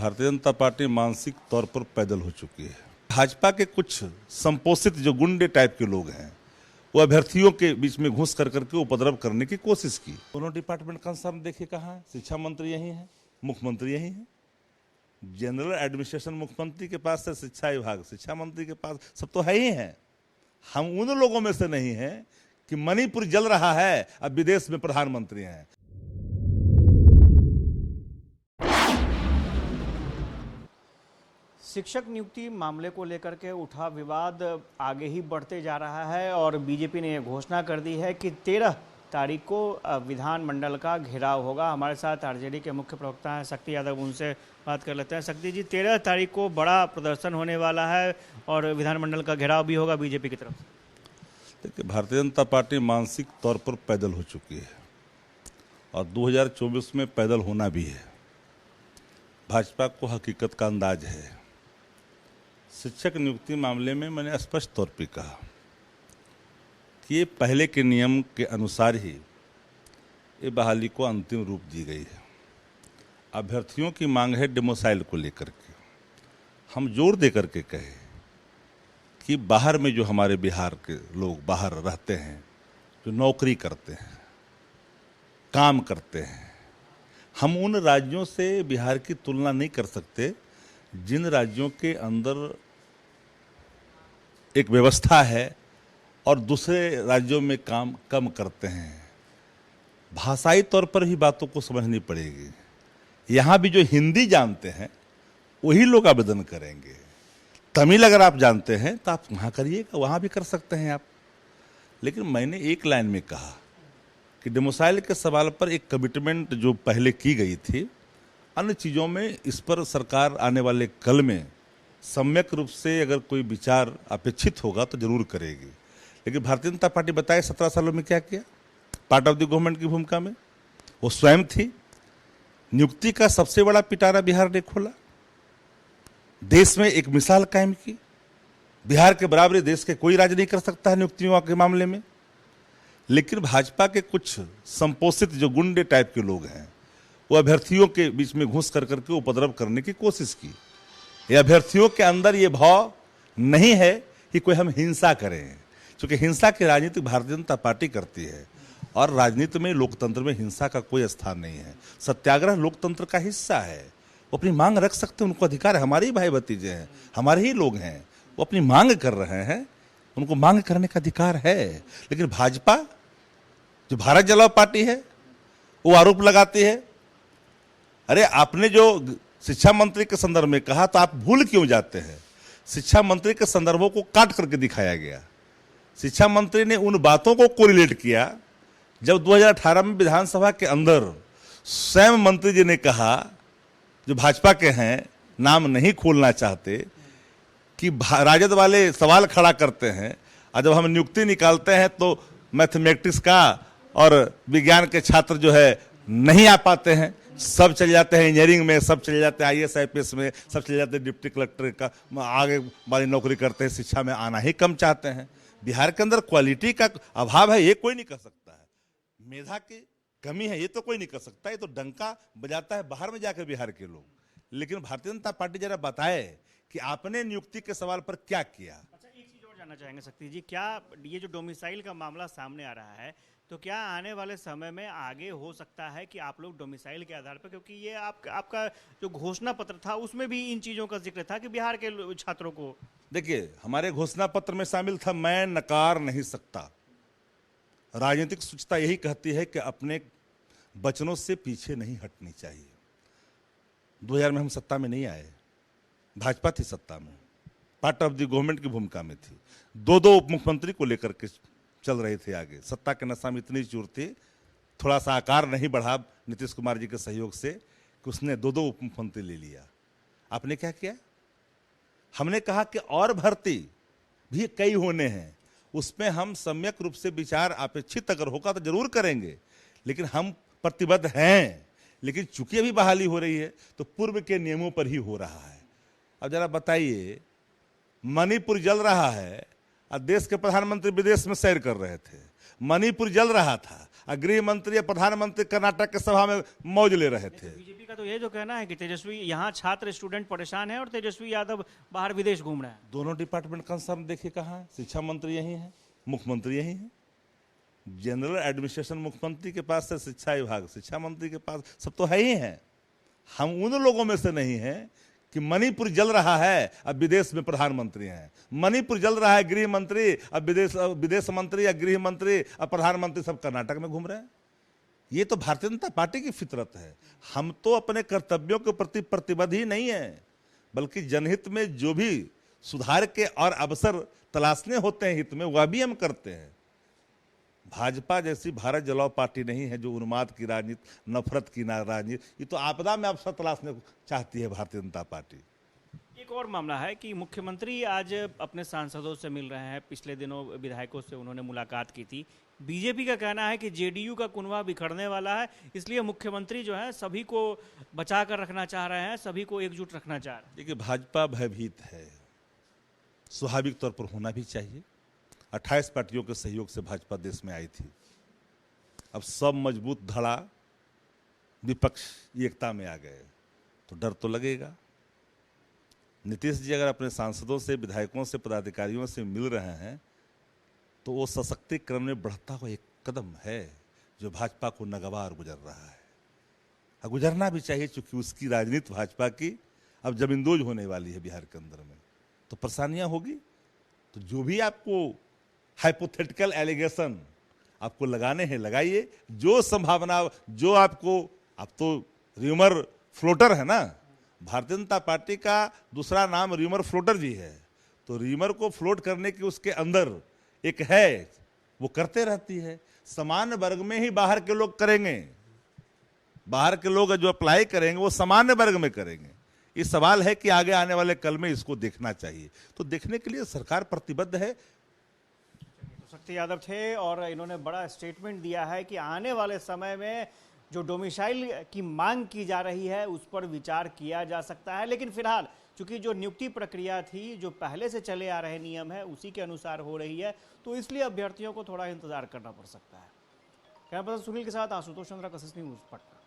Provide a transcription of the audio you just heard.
Bharatiya Janata party मानसिक तौर पर पैदल हो चुकी है। भाजपा के कुछ संपोषित जो गुंडे टाइप के लोग हैं वो अभ्यर्थियों के बीच में घुस कर करके उपद्रव करने की कोशिश की। दोनों डिपार्टमेंट कंसर्न देखिए कहाँ है, शिक्षा मंत्री यही है, मुख्यमंत्री यही है, जनरल एडमिनिस्ट्रेशन मुख्यमंत्री के पास है, शिक्षा विभाग शिक्षा मंत्री के पास, सब तो है ही है। हम उन लोगों में से नहीं है कि मणिपुर जल रहा है अब विदेश में प्रधानमंत्री हैं। शिक्षक नियुक्ति मामले को लेकर के उठा विवाद आगे ही बढ़ते जा रहा है और बीजेपी ने घोषणा कर दी है कि 13 तारीख को विधानमंडल का घेराव होगा। हमारे साथ आरजेडी के मुख्य प्रवक्ता हैं शक्ति यादव, उनसे बात कर लेते हैं। शक्ति जी, 13 तारीख को बड़ा प्रदर्शन होने वाला है और विधानमंडल का घेराव भी होगा बीजेपी की तरफ से। देखिए, भारतीय जनता पार्टी मानसिक तौर पर पैदल हो चुकी है और 2024 में पैदल होना भी है। भाजपा को हकीकत का अंदाज है। शिक्षक नियुक्ति मामले में मैंने स्पष्ट तौर पर कहा कि ये पहले के नियम के अनुसार ही ये बहाली को अंतिम रूप दी गई है। अभ्यर्थियों की मांग है डोमिसाइल को लेकर के। हम जोर दे करके कहे कि बाहर में जो हमारे बिहार के लोग बाहर रहते हैं, जो नौकरी करते हैं, काम करते हैं, हम उन राज्यों से बिहार की तुलना नहीं कर सकते जिन राज्यों के अंदर एक व्यवस्था है और दूसरे राज्यों में काम कम करते हैं। भाषाई तौर पर ही बातों को समझनी पड़ेगी। यहाँ भी जो हिंदी जानते हैं वही लोग आवेदन करेंगे। तमिल अगर आप जानते हैं तो आप वहाँ करिएगा, वहाँ भी कर सकते हैं आप। लेकिन मैंने एक लाइन में कहा कि डोमिसाइल के सवाल पर एक कमिटमेंट जो पहले की गई थी, अन्य चीज़ों में इस पर सरकार आने वाले कल में सम्यक रूप से अगर कोई विचार अपेक्षित होगा तो जरूर करेगी। लेकिन भारतीय जनता पार्टी बताए 17 सालों में क्या किया पार्ट ऑफ द गवर्नमेंट की भूमिका में। वो स्वयं थी। नियुक्ति का सबसे बड़ा पिटारा बिहार ने खोला, देश में एक मिसाल कायम की। बिहार के बराबरी देश के कोई राज्य नहीं कर सकता है नियुक्तियों के मामले में। लेकिन भाजपा के कुछ संपोषित जो गुंडे टाइप के लोग हैं वो अभ्यर्थियों के बीच में घुस कर करके उपद्रव करने की कोशिश की। ये अभ्यर्थियों के अंदर ये भाव नहीं है कि कोई हम हिंसा करें, क्योंकि हिंसा की राजनीति भारतीय जनता पार्टी करती है और राजनीति में लोकतंत्र में हिंसा का कोई स्थान नहीं है। सत्याग्रह लोकतंत्र का हिस्सा है। वो अपनी मांग रख सकते हैं, उनको अधिकार है। हमारे ही भाई भतीजे हैं, हमारे ही लोग हैं, वो अपनी मांग कर रहे हैं, उनको मांग करने का अधिकार है। लेकिन भाजपा जो भारत जलाओ पार्टी है वो आरोप लगाती है। अरे आपने जो शिक्षा मंत्री के संदर्भ में कहा तो आप भूल क्यों जाते हैं? शिक्षा मंत्री के संदर्भों को काट करके दिखाया गया। शिक्षा मंत्री ने उन बातों को कोरिलेट किया जब 2018 में विधानसभा के अंदर स्वयं मंत्री जी ने कहा, जो भाजपा के हैं, नाम नहीं खोलना चाहते, कि राजद वाले सवाल खड़ा करते हैं और जब हम नियुक्ति निकालते हैं तो मैथमेटिक्स का और विज्ञान के छात्र जो है नहीं आ पाते हैं, सब चले जाते हैं इंजीनियरिंग में, सब चले जाते हैं IAS IPS में, सब चले जाते हैं डिप्टी कलेक्टर का आगे वाली नौकरी करते हैं, शिक्षा में आना ही कम चाहते हैं। बिहार के अंदर क्वालिटी का अभाव है, ये कोई नहीं कर सकता है। मेधा की कमी है, ये तो कोई नहीं कर सकता। ये तो डंका बजाता है बाहर में जाकर बिहार के लोग। लेकिन भारतीय जनता पार्टी जरा बताए कि आपने नियुक्ति के सवाल पर क्या किया। अच्छा, एक चीज और जानना चाहेंगे शक्ति जी, क्या ये जो डोमिसाइल का मामला सामने आ रहा है तो क्या आने वाले समय में आगे हो सकता है कि आप लोग डोमिसाइल के आधार पर, क्योंकि ये आपका जो घोषणा पत्र था उसमें भी इन चीजों का जिक्र था कि बिहार के छात्रों को, देखिए हमारे घोषणा पत्र में शामिल था, मैं नकार नहीं सकता। राजनीतिक सूचना यही कहती है कि अपने वचनों से पीछे नहीं हटनी चाहिए। 2000 में हम सत्ता में नहीं आए, भाजपा थी सत्ता में, पार्ट ऑफ द गवर्नमेंट की भूमिका में थी। दो उप मुख्यमंत्री को लेकर के चल रहे थे आगे। सत्ता के नशा में इतनी चूर थी, थोड़ा सा आकार नहीं बढ़ा नीतीश कुमार जी के सहयोग से कि उसने दो उप मुख्यमंत्री ले लिया। आपने क्या किया? हमने कहा कि और भर्ती भी कई होने हैं, उसमें हम सम्यक रूप से विचार अपेक्षित अगर होगा तो जरूर करेंगे। लेकिन हम प्रतिबद्ध हैं। लेकिन चूंकि अभी बहाली हो रही है तो पूर्व के नियमों पर ही हो रहा है। अब जरा बताइए, मणिपुर जल रहा है और देश के प्रधानमंत्री विदेश में सैर कर रहे थे। मणिपुर जल रहा था और गृह मंत्री या प्रधानमंत्री कर्नाटक के सभा में मौज ले रहे थे। बीजेपी का तो ये जो कहना है कि तेजस्वी यहाँ छात्र स्टूडेंट परेशान है और तेजस्वी यादव बाहर विदेश घूम रहे हैं। दोनों डिपार्टमेंट कंसर्न देखिए कहाँ है। शिक्षा मंत्री यही है, मुख्यमंत्री यही है, जनरल एडमिनिस्ट्रेशन मुख्यमंत्री के पास है, शिक्षा विभाग शिक्षा मंत्री के पास, सब तो है ही है। हम उन लोगों में से नहीं है कि मणिपुर जल रहा है अब विदेश में प्रधानमंत्री हैं, मणिपुर जल रहा है गृह मंत्री अब विदेश मंत्री या गृह मंत्री अब प्रधानमंत्री सब कर्नाटक में घूम रहे हैं। ये तो भारतीय जनता पार्टी की फितरत है। हम तो अपने कर्तव्यों के प्रति प्रतिबद्ध ही नहीं है, बल्कि जनहित में जो भी सुधार के और अवसर तलाशने होते हैं हित में, वह भी हम करते हैं। भाजपा जैसी भारत जलाओ पार्टी नहीं है जो उन्माद की राजनीति, नफरत की राजनीति, ये तो आपदा में अवसर तलाशने चाहती है भारतीय जनता पार्टी। एक और मामला है कि मुख्यमंत्री आज अपने सांसदों से मिल रहे हैं। पिछले दिनों विधायकों से उन्होंने मुलाकात की थी। बीजेपी का कहना है कि जेडीयू का कुनबा बिखरने वाला है, इसलिए मुख्यमंत्री जो है सभी को बचा कर रखना चाह रहे हैं, सभी को एकजुट रखना चाह रहे हैं। देखिए, भाजपा भयभीत है, स्वाभाविक तौर पर होना भी चाहिए। 28 पार्टियों के सहयोग से भाजपा देश में आई थी। अब सब मजबूत धड़ा विपक्ष एकता में आ गए तो डर तो लगेगा। नीतीश जी अगर अपने सांसदों से, विधायकों से, पदाधिकारियों से मिल रहे हैं तो वो सशक्तिकरण में बढ़ता हुआ एक कदम है जो भाजपा को नागवार गुजर रहा है, और गुजरना भी चाहिए, चूंकि उसकी राजनीति भाजपा की अब जमींदोज होने वाली है बिहार के अंदर में, तो परेशानियां होगी। तो जो भी आपको हाइपोथेटिकल एलिगेशन आपको लगाने हैं लगाइए, जो संभावना, जो आपको, आप तो र्यूमर फ्लोटर है ना, भारतीय जनता पार्टी का दूसरा नाम र्यूमर फ्लोटर जी है। तो र्यूमर को फ्लोट करने की उसके अंदर एक है, वो करते रहती है। सामान्य वर्ग में ही बाहर के लोग करेंगे, बाहर के लोग जो अप्लाई करेंगे वो सामान्य वर्ग में करेंगे। ये सवाल है कि आगे आने वाले कल में इसको देखना चाहिए, तो देखने के लिए सरकार प्रतिबद्ध है। शक्ति यादव थे और इन्होंने बड़ा स्टेटमेंट दिया है कि आने वाले समय में जो डोमिसाइल की मांग की जा रही है उस पर विचार किया जा सकता है, लेकिन फिलहाल चूंकि जो नियुक्ति प्रक्रिया थी, जो पहले से चले आ रहे नियम है, उसी के अनुसार हो रही है, तो इसलिए अभ्यर्थियों को थोड़ा इंतजार करना पड़ सकता है। कैमरा पर्सन सुनील के साथ आशुतोष चंद्रा, कसस न्यूज़, पटना।